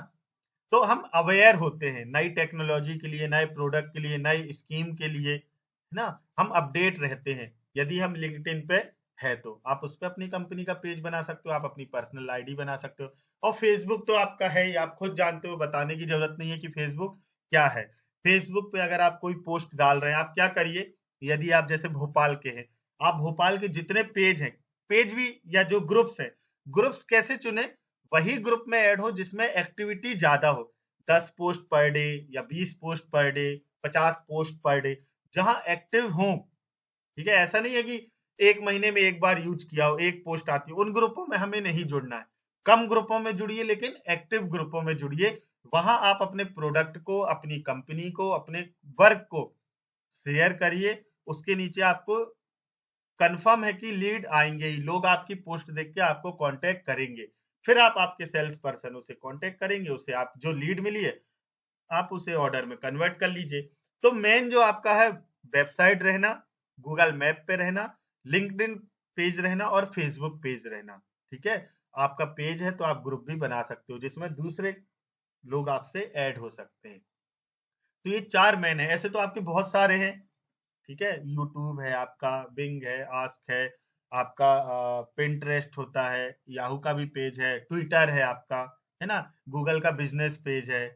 Speaker 1: तो हम अवेयर होते हैं नई टेक्नोलॉजी के लिए, नए प्रोडक्ट के लिए, नई स्कीम के लिए, है ना। हम अपडेट रहते हैं यदि हम लिंक्डइन पे है तो। आप उस पर अपनी कंपनी का पेज बना सकते हो, आप अपनी पर्सनल आईडी बना सकते हो। और फेसबुक तो आपका है ही, आप खुद जानते हो, बताने की जरूरत नहीं है कि फेसबुक क्या है। फेसबुक पे अगर आप कोई पोस्ट डाल रहे हैं, आप क्या करिए, यदि आप जैसे भोपाल के हैं, आप भोपाल के जितने पेज हैं, पेज भी या जो ग्रुप्स हैं, ग्रुप्स कैसे चुने, वही ग्रुप में ऐड हो जिसमें एक्टिविटी ज्यादा हो, 10 पोस्ट पर डे या 20 post per day, 50 post per day, जहां एक्टिव हो। ठीक है, ऐसा नहीं है कि एक महीने में एक बार यूज किया हो, एक पोस्ट आती है, उन ग्रुपों में हमें नहीं जुड़ना है। कम ग्रुपों में जुड़िए, लेकिन एक्टिव ग्रुपों में जुड़िए। वहां आप अपने प्रोडक्ट को, अपनी कंपनी को, अपने वर्क को शेयर करिए। उसके नीचे आपको कंफर्म है कि लीड आएंगे ही, लोग आपकी पोस्ट देख के आपको कांटेक्ट करेंगे। फिर आप आपके सेल्स पर्सन उसे कांटेक्ट करेंगे, उसे आप जो लीड मिली है आप उसे ऑर्डर में कन्वर्ट कर लीजिए। तो मेन जो आपका है, वेबसाइट रहना, गूगल मैप पे रहना, लिंक्डइन पेज रहना और फेसबुक पेज रहना। ठीक है, आपका पेज है तो आप ग्रुप भी बना सकते हो जिसमें दूसरे लोग आपसे ऐड हो सकते हैं। तो ये 4 मेन है, ऐसे तो आपके बहुत सारे हैं। ठीक है, यूट्यूब है आपका, बिंग है, आस्क है आपका, पिंटरेस्ट होता है, याहू का भी पेज है, ट्विटर है आपका, है ना, गूगल का बिजनेस पेज है।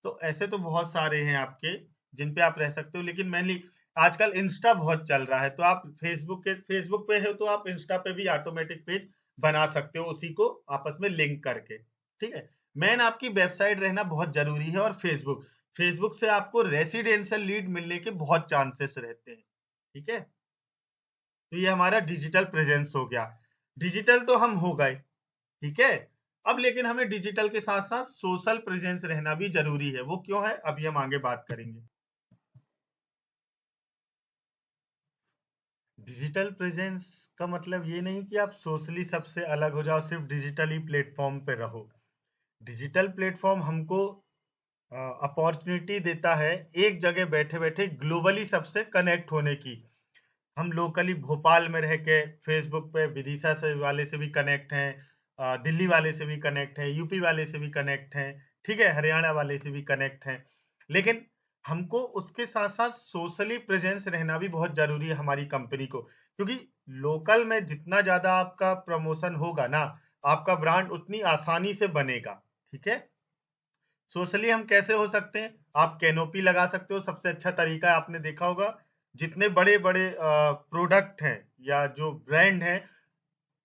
Speaker 1: तो ऐसे तो बहुत सारे हैं आपके जिन पे आप रह सकते हो, लेकिन मेनली आजकल इंस्टा बहुत चल रहा है, तो आप फेसबुक पे हो तो आप इंस्टा पे भी ऑटोमेटिक पेज बना सकते हो, उसी को आपस में लिंक करके। ठीक है, मेन आपकी वेबसाइट रहना बहुत जरूरी है, और फेसबुक, फेसबुक से आपको रेसिडेंशियल लीड मिलने के बहुत चांसेस रहते हैं। ठीक है, तो ये हमारा डिजिटल प्रेजेंस हो गया। डिजिटल तो हम हो गए, ठीक है। अब लेकिन हमें डिजिटल के साथ साथ सोशल प्रेजेंस रहना भी जरूरी है। वो क्यों है, अभी हम आगे बात करेंगे। डिजिटल प्रेजेंस का मतलब ये नहीं कि आप सोशली सबसे अलग हो जाओ, सिर्फ डिजिटली प्लेटफॉर्म पे रहो। डिजिटल प्लेटफॉर्म हमको अपॉर्चुनिटी देता है एक जगह बैठे बैठे ग्लोबली सबसे कनेक्ट होने की। हम लोकली भोपाल में रह के फेसबुक पे विदिशा से वाले से भी कनेक्ट हैं, दिल्ली वाले से भी कनेक्ट हैं, यूपी वाले से भी कनेक्ट हैं, ठीक है, हरियाणा वाले से भी कनेक्ट हैं। लेकिन हमको उसके साथ साथ सोशली प्रेजेंस रहना भी बहुत जरूरी है हमारी कंपनी को, क्योंकि लोकल में जितना ज्यादा आपका प्रमोशन होगा ना, आपका ब्रांड उतनी आसानी से बनेगा। ठीक है, सोशली हम कैसे हो सकते हैं, आप कैनोपी लगा सकते हो, सबसे अच्छा तरीका है, आपने देखा होगा जितने बड़े बड़े प्रोडक्ट हैं या जो ब्रांड हैं,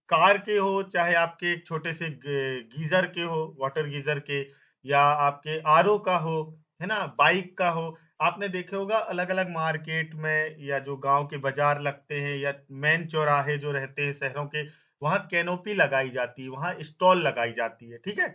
Speaker 1: कार के हो चाहे आपके एक छोटे से गीजर के हो, वाटर गीजर के, या आपके आरओ का हो, है ना, बाइक का हो। आपने देखे होगा अलग अलग मार्केट में या जो गांव के बाजार लगते हैं या मेन चौराहे जो रहते हैं शहरों के, वहां कैनोपी लगाई जाती है, वहां स्टॉल लगाई जाती है। ठीक है,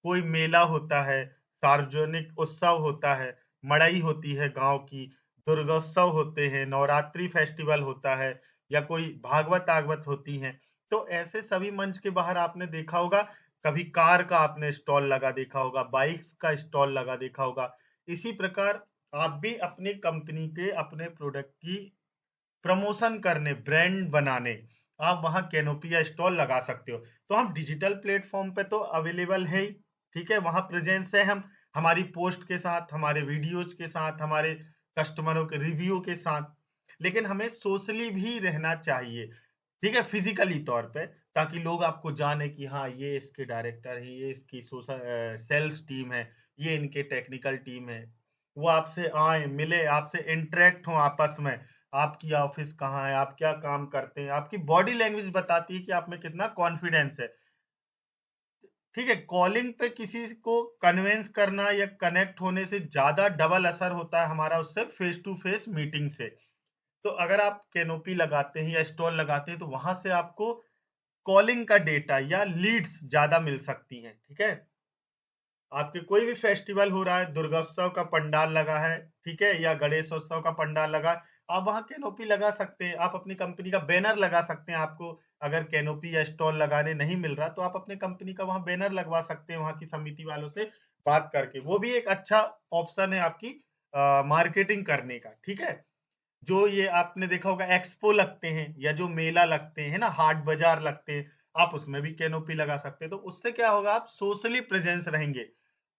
Speaker 1: कोई मेला होता है, सार्वजनिक उत्सव होता है, मड़ई होती है गांव की, दुर्गोत्सव होते हैं, नवरात्रि फेस्टिवल होता है, या कोई भागवत आगवत होती हैं। तो ऐसे सभी मंच के बाहर आपने देखा होगा, कभी कार का आपने स्टॉल लगा देखा होगा, बाइक्स का स्टॉल लगा देखा होगा। इसी प्रकार आप भी अपनी कंपनी के अपने प्रोडक्ट की प्रमोशन करने, ब्रांड बनाने आप वहां कैनोपी या स्टॉल लगा सकते हो। तो हम डिजिटल प्लेटफॉर्म पे तो अवेलेबल है ही, ठीक है, वहां प्रेजेंस है हम, हमारी पोस्ट के साथ, हमारे वीडियोज के साथ, हमारे कस्टमरों के रिव्यू के साथ। लेकिन हमें सोशली भी रहना चाहिए, ठीक है, फिजिकली तौर पे, ताकि लोग आपको जाने कि हाँ ये इसके डायरेक्टर है, ये इसकी सोशल सेल्स टीम है, ये इनके टेक्निकल टीम है। वो आपसे आए, मिले, आपसे इंटरेक्ट हो आपस में। आपकी ऑफिस कहाँ है, आप क्या काम करते हैं, आपकी बॉडी लैंग्वेज बताती है कि आप में कितना कॉन्फिडेंस है। ठीक है, कॉलिंग पे किसी को कन्विंस करना या कनेक्ट होने से ज्यादा डबल असर होता है हमारा उससे फेस टू फेस मीटिंग से। तो अगर आप कैनोपी लगाते हैं या स्टॉल लगाते हैं तो वहां से आपको कॉलिंग का डेटा या लीड्स ज्यादा मिल सकती हैं। ठीक है, आपके कोई भी फेस्टिवल हो रहा है, दुर्गोत्सव का पंडाल लगा है, ठीक है, या गणेशोत्सव का पंडाल लगा है, आप वहां कैनोपी लगा सकते हैं, आप अपनी कंपनी का बैनर लगा सकते हैं। आपको अगर कैनोपी या स्टॉल लगाने नहीं मिल रहा तो आप अपने कंपनी का वहां बैनर लगवा सकते हैं, वहां की समिति वालों से बात करके। वो भी एक अच्छा ऑप्शन है आपकी मार्केटिंग करने का। ठीक है, जो ये आपने देखा होगा एक्सपो लगते हैं या जो मेला लगते हैं ना, हाट बाजार लगते हैं, आप उसमें भी कैनोपी लगा सकते हैं। तो उससे क्या होगा, आप सोशली प्रेजेंस रहेंगे,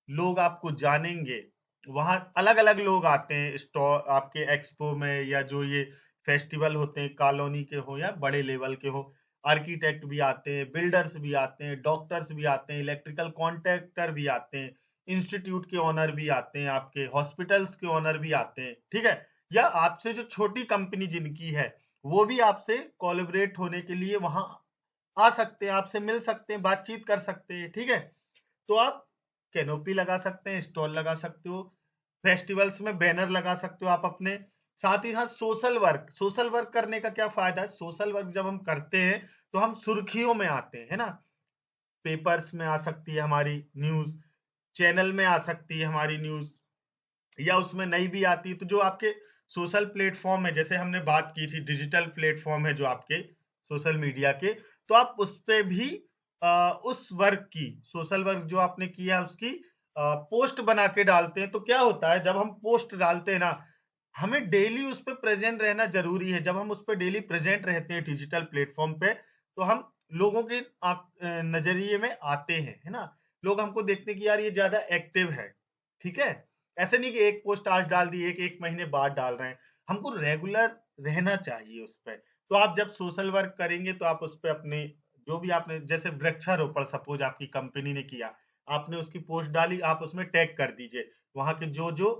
Speaker 1: लोग आपको जानेंगे। वहां अलग अलग लोग आते हैं स्टॉल आपके एक्सपो में, या जो ये फेस्टिवल होते हैं कॉलोनी के हो या बड़े लेवल के हो। आर्किटेक्ट भी आते हैं, बिल्डर्स भी आते हैं, डॉक्टर्स भी आते हैं, इलेक्ट्रिकल कॉन्ट्रैक्टर भी आते हैं, इंस्टीट्यूट के ओनर भी आते हैं, आपके हॉस्पिटल्स के ओनर भी आते हैं। ठीक है, या आपसे जो छोटी कंपनी जिनकी है वो भी आपसे कोलैबोरेट होने के लिए वहां आ सकते हैं, आपसे मिल सकते हैं, बातचीत कर सकते हैं। ठीक है, तो आप कैनोपी लगा सकते हैं, स्टॉल लगा सकते हो, फेस्टिवल्स में बैनर लगा सकते हो आप अपने। साथ ही साथ सोशल वर्क करने का क्या फायदा है, सोशल वर्क जब हम करते हैं तो हम सुर्खियों में आते हैं, है ना, पेपर्स में आ सकती है हमारी न्यूज, चैनल में आ सकती है हमारी न्यूज, या उसमें नहीं भी आती तो जो आपके सोशल प्लेटफॉर्म है, जैसे हमने बात की थी डिजिटल प्लेटफॉर्म है जो आपके सोशल मीडिया के, तो आप उस पे भी उस वर्क की, सोशल वर्क जो आपने किया उसकी पोस्ट बना के डालते हैं। तो क्या होता है, जब हम पोस्ट डालते हैं ना, हमें डेली उस पर प्रेजेंट रहना जरूरी है। जब हम उस पर डेली प्रेजेंट रहते हैं डिजिटल प्लेटफॉर्म पे, तो हम लोगों के नजरिए में आते हैं, है ना, लोग हमको देखते हैं कि यार ये ज्यादा एक्टिव है। ठीक है, ऐसे नहीं कि एक पोस्ट आज डाल दी, एक एक महीने बाद डाल रहे हैं, हमको रेगुलर रहना चाहिए उस पर। तो आप जब सोशल वर्क करेंगे तो आप उस पर अपने जो भी आपने, जैसे वृक्षारोपण सपोज आपकी कंपनी ने किया, आपने उसकी पोस्ट डाली, आप उसमें टैग कर दीजिए वहां के जो जो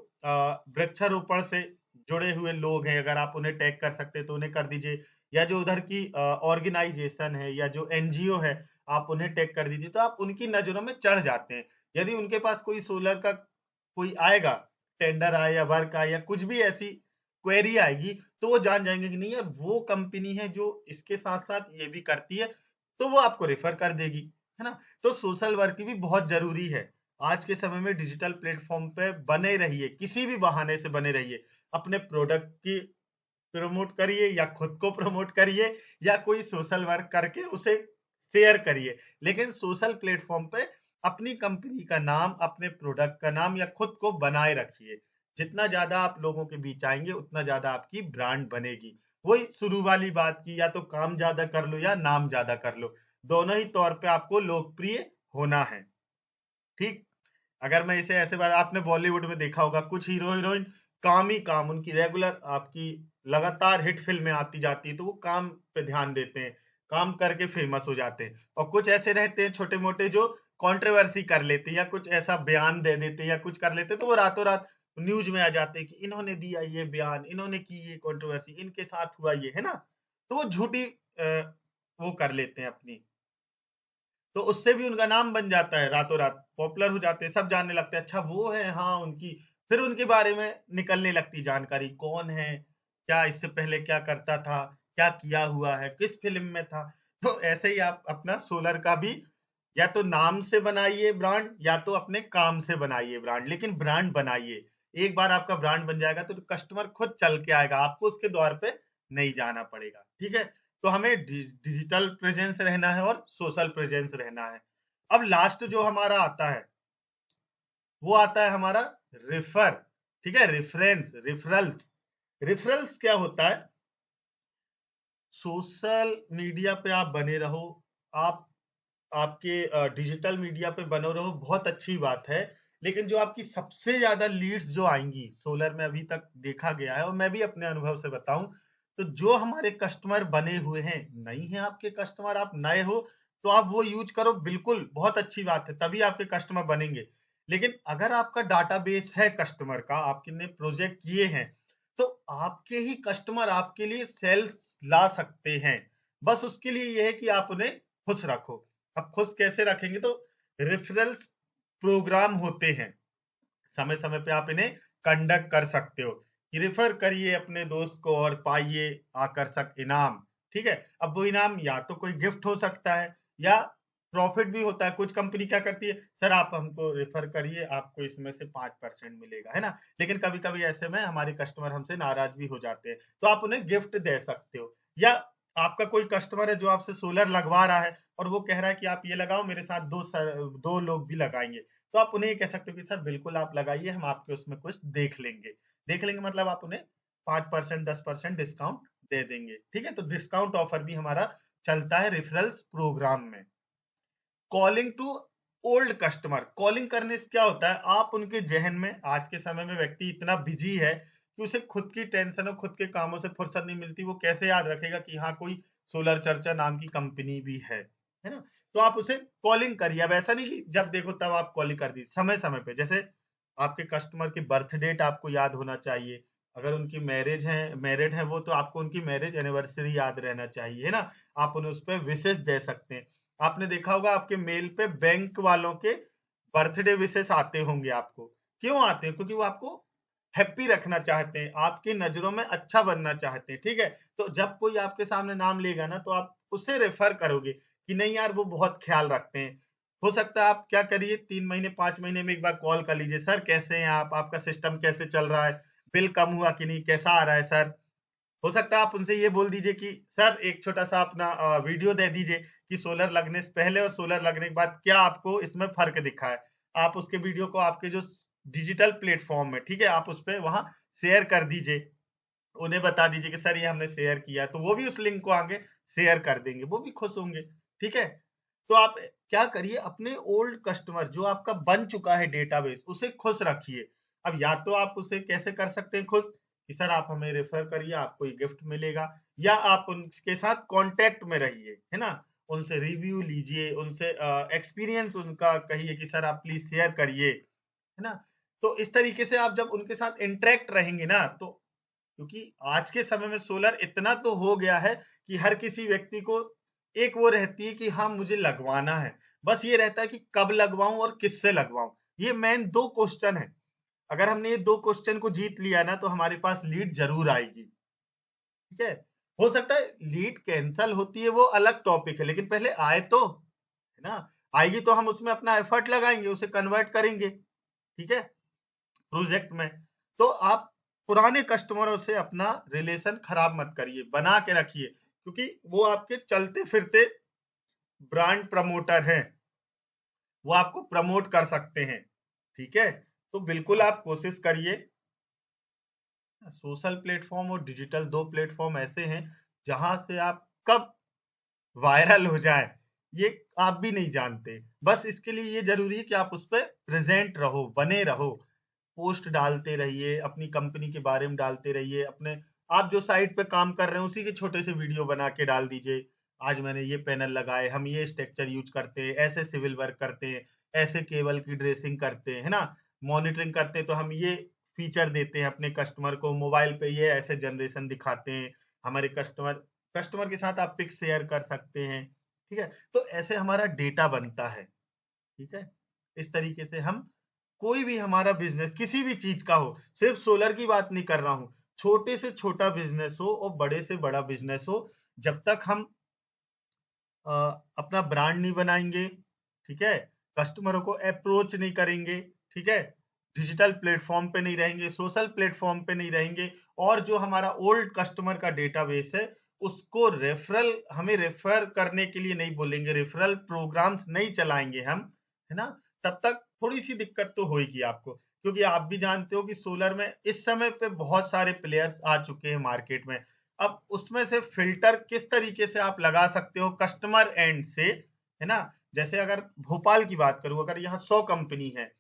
Speaker 1: वृक्षारोपण से जुड़े हुए लोग हैं, अगर आप उन्हें टैग कर सकते हैं तो उन्हें कर दीजिए, या जो उधर की ऑर्गेनाइजेशन है या जो एनजीओ है आप उन्हें टैग कर दीजिए, तो आप उनकी नजरों में चढ़ जाते हैं। यदि उनके पास कोई सोलर का कोई आएगा, टेंडर आए या वर्क आए या कुछ भी ऐसी क्वेरी आएगी, तो वो जान जाएंगे कि नहीं यार वो कंपनी है जो इसके साथ साथ ये भी करती है, तो वो आपको रेफर कर देगी, है ना। तो सोशल वर्क भी बहुत जरूरी है। आज के समय में डिजिटल प्लेटफॉर्म पे बने रहिए, किसी भी बहाने से बने रहिए, अपने प्रोडक्ट की प्रमोट करिए या खुद को प्रमोट करिए, या कोई सोशल वर्क करके उसे शेयर करिए। लेकिन सोशल प्लेटफॉर्म पे अपनी कंपनी का नाम, अपने प्रोडक्ट का नाम या खुद को बनाए रखिए। जितना ज्यादा आप लोगों के बीच आएंगे उतना ज्यादा आपकी ब्रांड बनेगी। वही शुरू वाली बात की, या तो काम ज्यादा कर लो या नाम ज्यादा कर लो, दोनों ही तौर पे आपको लोकप्रिय होना है। ठीक, अगर मैं इसे ऐसे बार, आपने बॉलीवुड में देखा होगा कुछ हीरो हीरोइन काम ही काम, उनकी रेगुलर आपकी लगातार हिट फिल्में आती जाती है, तो वो काम पे ध्यान देते हैं, काम करके फेमस हो जाते हैं। और कुछ ऐसे रहते हैं छोटे मोटे जो कंट्रोवर्सी कर लेते हैं या कुछ ऐसा बयान दे देते हैं या कुछ कर लेते हैं, तो वो रातों रात न्यूज में आ जाते हैं कि इन्होंने दिया ये बयान, इन्होंने की ये कंट्रोवर्सी, इनके साथ हुआ ये, है ना। तो वो झूठी वो कर लेते हैं अपनी। तो उससे भी उनका नाम बन जाता है, रातों रात पॉपुलर हो जाते हैं, सब जानने लगते हैं, अच्छा वो है, हाँ उनकी, फिर उनके बारे में निकलने लगती जानकारी, कौन है, क्या इससे पहले क्या करता था, क्या किया हुआ है, किस फिल्म में था। तो ऐसे ही आप अपना सोलर का भी या तो नाम से बनाइए ब्रांड, या तो अपने काम से बनाइए ब्रांड, लेकिन ब्रांड बनाइए। एक बार आपका ब्रांड बन जाएगा तो कस्टमर खुद चल के आएगा, आपको उसके द्वार पे नहीं जाना पड़ेगा। ठीक है, तो हमें डिजिटल प्रेजेंस रहना है और सोशल प्रेजेंस रहना है। अब लास्ट जो हमारा आता है वो आता है हमारा रेफर। ठीक है, रेफरेंस, रेफरल्स। रेफरल्स क्या होता है? सोशल मीडिया पे आप बने रहो, आप आपके डिजिटल मीडिया पे बने रहो, बहुत अच्छी बात है, लेकिन जो आपकी सबसे ज्यादा लीड्स जो आएंगी सोलर में अभी तक देखा गया है, और मैं भी अपने अनुभव से बताऊं, तो जो हमारे कस्टमर बने हुए हैं, नहीं है आपके कस्टमर, आप नए हो तो आप वो यूज करो, बिल्कुल बहुत अच्छी बात है, तभी आपके कस्टमर बनेंगे। लेकिन अगर आपका डाटाबेस है कस्टमर का, आपने प्रोजेक्ट किए हैं, तो आपके ही कस्टमर आपके लिए सेल्स ला सकते हैं। बस उसके लिए यह है कि आप उन्हें खुश रखो। अब खुश कैसे रखेंगे? तो रेफरल्स प्रोग्राम होते हैं, समय समय पे आप इन्हें कंडक्ट कर सकते हो कि रेफर करिए अपने दोस्त को और पाइए आकर्षक इनाम। ठीक है, अब वो इनाम या तो कोई गिफ्ट हो सकता है या प्रॉफिट भी होता है। कुछ कंपनी क्या करती है, सर आप हमको रेफर करिए, आपको इसमें से 5% मिलेगा, है ना। लेकिन कभी कभी ऐसे में हमारे कस्टमर हमसे नाराज भी हो जाते हैं, तो आप उन्हें गिफ्ट दे सकते हो। या आपका कोई कस्टमर है जो आपसे सोलर लगवा रहा है और वो कह रहा है कि आप ये लगाओ, मेरे साथ दो लोग भी लगाएंगे, तो आप उन्हें ये कह सकते हो कि सर बिल्कुल आप लगाइए, हम आपके उसमें कुछ देख लेंगे। देख लेंगे मतलब आप उन्हें 5% 10% डिस्काउंट दे देंगे। ठीक है, तो डिस्काउंट ऑफर भी हमारा चलता है रेफरल्स प्रोग्राम में। Calling to old customer, calling करने से क्या होता है, आप उनके जहन में, आज के समय में व्यक्ति इतना बिजी है कि उसे खुद की टेंशन और खुद के कामों से फुर्सत नहीं मिलती, वो कैसे याद रखेगा कि हाँ कोई सोलर चर्चा नाम की कंपनी भी है ना। तो आप उसे कॉलिंग करिए। अब ऐसा नहीं कि जब देखो तब आप कॉलिंग कर दी, समय समय पे, जैसे आपके कस्टमर की बर्थ डेट आपको याद होना चाहिए, अगर उनकी मैरिड है वो, तो आपको उनकी मैरिज एनिवर्सरी याद रहना चाहिए, है ना। आप उन्हें उस पर विशेष दे सकते हैं। आपने देखा होगा आपके मेल पे बैंक वालों के बर्थडे विशेष आते होंगे आपको, क्यों आते हैं? क्योंकि वो आपको हैप्पी रखना चाहते हैं, आपकी नजरों में अच्छा बनना चाहते हैं। ठीक है, तो जब कोई आपके सामने नाम लेगा ना, तो आप उसे रेफर करोगे कि नहीं यार वो बहुत ख्याल रखते हैं। हो सकता है आप क्या करिए, 3 महीने 5 महीने में एक बार कॉल कर लीजिए, सर कैसे हैं आप, आपका सिस्टम कैसे चल रहा है, बिल कम हुआ कि नहीं, कैसा आ रहा है सर। हो सकता है आप उनसे ये बोल दीजिए कि सर एक छोटा सा अपना वीडियो दे दीजिए कि सोलर लगने से पहले और सोलर लगने के बाद क्या आपको इसमें फर्क दिखा है। आप उसके वीडियो को आपके जो डिजिटल प्लेटफॉर्म है, ठीक है, आप उस पर वहां शेयर कर दीजिए, उन्हें बता दीजिए कि सर ये हमने शेयर किया, तो वो भी उस लिंक को आगे शेयर कर देंगे, वो भी खुश होंगे। ठीक है, तो आप क्या करिए, अपने ओल्ड कस्टमर जो आपका बन चुका है डेटाबेस, उसे खुश रखिए। अब या तो आप उसे कैसे कर सकते हैं खुश, कि सर आप हमें रेफर करिए, आपको ये गिफ्ट मिलेगा, या आप उनके साथ कांटेक्ट में रहिए, है ना, उनसे रिव्यू लीजिए, उनसे एक्सपीरियंस उनका कहिए कि सर आप प्लीज शेयर करिए, है ना। तो इस तरीके से आप जब उनके साथ इंटरेक्ट रहेंगे ना, तो क्योंकि आज के समय में सोलर इतना तो हो गया है कि हर किसी व्यक्ति को एक वो रहती है कि हाँ मुझे लगवाना है, बस ये रहता है कि कब लगवाऊं और किससे लगवाऊं। ये मेन दो क्वेश्चन है, अगर हमने ये दो क्वेश्चन को जीत लिया ना, तो हमारे पास लीड जरूर आएगी। ठीक है, हो सकता है लीड कैंसल होती है वो अलग टॉपिक है, लेकिन पहले आए तो, है ना, आएगी तो हम उसमें अपना एफर्ट लगाएंगे, उसे कन्वर्ट करेंगे। ठीक है, प्रोजेक्ट में। तो आप पुराने कस्टमरों से अपना रिलेशन खराब मत करिए, बना के रखिए, क्योंकि वो आपके चलते फिरते ब्रांड प्रमोटर हैं, वो आपको प्रमोट कर सकते हैं। ठीक है, तो बिल्कुल आप कोशिश करिए। सोशल प्लेटफॉर्म और डिजिटल दो प्लेटफॉर्म ऐसे हैं जहां से आप कब वायरल हो जाए ये आप भी नहीं जानते। बस इसके लिए ये जरूरी है कि आप उस पर प्रेजेंट रहो, बने रहो, पोस्ट डालते रहिए, अपनी कंपनी के बारे में डालते रहिए, अपने आप जो साइट पे काम कर रहे हैं उसी के छोटे से वीडियो बना के डाल दीजिए। आज मैंने ये पैनल लगाए, हम ये स्ट्रक्चर यूज करते हैं, ऐसे सिविल वर्क करते हैं, ऐसे केबल की ड्रेसिंग करते हैं, है ना, मॉनिटरिंग करते हैं, तो हम ये फीचर देते हैं अपने कस्टमर को, मोबाइल पे ये ऐसे जनरेशन दिखाते हैं। हमारे कस्टमर कस्टमर के साथ आप पिक शेयर कर सकते हैं। ठीक है। तो ऐसे हमारा डेटा बनता है, ठीक है। इस तरीके से हम कोई भी हमारा बिजनेस किसी भी चीज का हो, सिर्फ सोलर की बात नहीं कर रहा हूं, छोटे से छोटा बिजनेस हो और बड़े से बड़ा बिजनेस हो, जब तक हम अपना ब्रांड नहीं बनाएंगे, ठीक है, कस्टमरों को अप्रोच नहीं करेंगे, ठीक है, डिजिटल प्लेटफॉर्म पे नहीं रहेंगे, सोशल प्लेटफॉर्म पे नहीं रहेंगे, और जो हमारा ओल्ड कस्टमर का डेटाबेस है उसको रेफरल, हमें रेफर करने के लिए नहीं बोलेंगे, रेफरल प्रोग्राम्स नहीं चलाएंगे हम, है ना, तब तक थोड़ी सी दिक्कत तो होगी आपको, क्योंकि आप भी जानते हो कि सोलर में इस समय पे बहुत सारे प्लेयर्स आ चुके हैं मार्केट में। अब उसमें से फिल्टर किस तरीके से आप लगा सकते हो कस्टमर एंड से, है ना, जैसे अगर भोपाल की बात करूं, अगर यहाँ 100 कंपनी है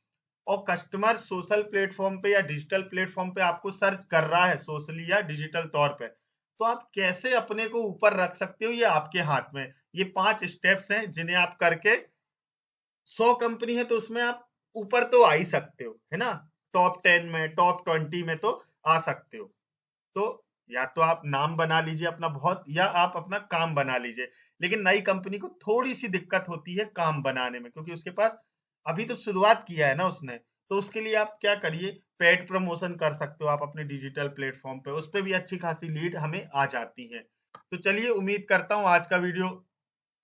Speaker 1: और कस्टमर सोशल प्लेटफॉर्म पे या डिजिटल प्लेटफॉर्म पे आपको सर्च कर रहा है सोशली या डिजिटल तौर पे, तो आप कैसे अपने को ऊपर रख सकते हो, ये आपके हाथ में। ये 5 स्टेप्स हैं जिन्हें आप करके 100 कंपनी है तो उसमें आप ऊपर तो आ ही सकते हो, है ना, टॉप 10 में, टॉप 20 में तो आ सकते हो। तो या तो आप नाम बना लीजिए अपना बहुत, या आप अपना काम बना लीजिए, लेकिन नई कंपनी को थोड़ी सी दिक्कत होती है काम बनाने में, क्योंकि उसके पास अभी तो शुरुआत किया है ना उसने। तो उसके लिए आप क्या करिए, पेड प्रमोशन कर सकते हो आप अपने डिजिटल प्लेटफॉर्म पे, उस पे भी अच्छी खासी लीड हमें आ जाती है। तो चलिए, उम्मीद करता हूँ आज का वीडियो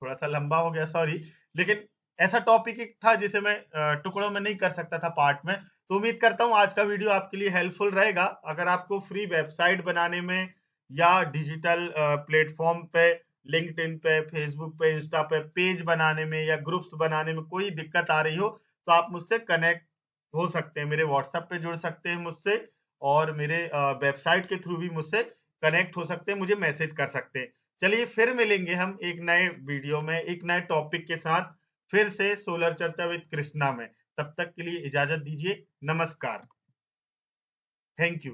Speaker 1: थोड़ा सा लंबा हो गया, सॉरी, लेकिन ऐसा टॉपिक था जिसे मैं टुकड़ों में नहीं कर सकता था पार्ट में। तो उम्मीद करता हूँ आज का वीडियो आपके लिए हेल्पफुल रहेगा। अगर आपको फ्री वेबसाइट बनाने में या डिजिटल प्लेटफॉर्म पे, लिंक्डइन पे, फेसबुक पे, इंस्टा पे पेज बनाने में या ग्रुप्स बनाने में कोई दिक्कत आ रही हो, तो आप मुझसे कनेक्ट हो सकते हैं, मेरे व्हाट्सएप पे जुड़ सकते हैं मुझसे, और मेरे वेबसाइट के थ्रू भी मुझसे कनेक्ट हो सकते हैं, मुझे मैसेज कर सकते हैं। चलिए, फिर मिलेंगे हम एक नए वीडियो में एक नए टॉपिक के साथ, फिर से सोलर चर्चा विद कृष्णा में। तब तक के लिए इजाजत दीजिए, नमस्कार, थैंक यू।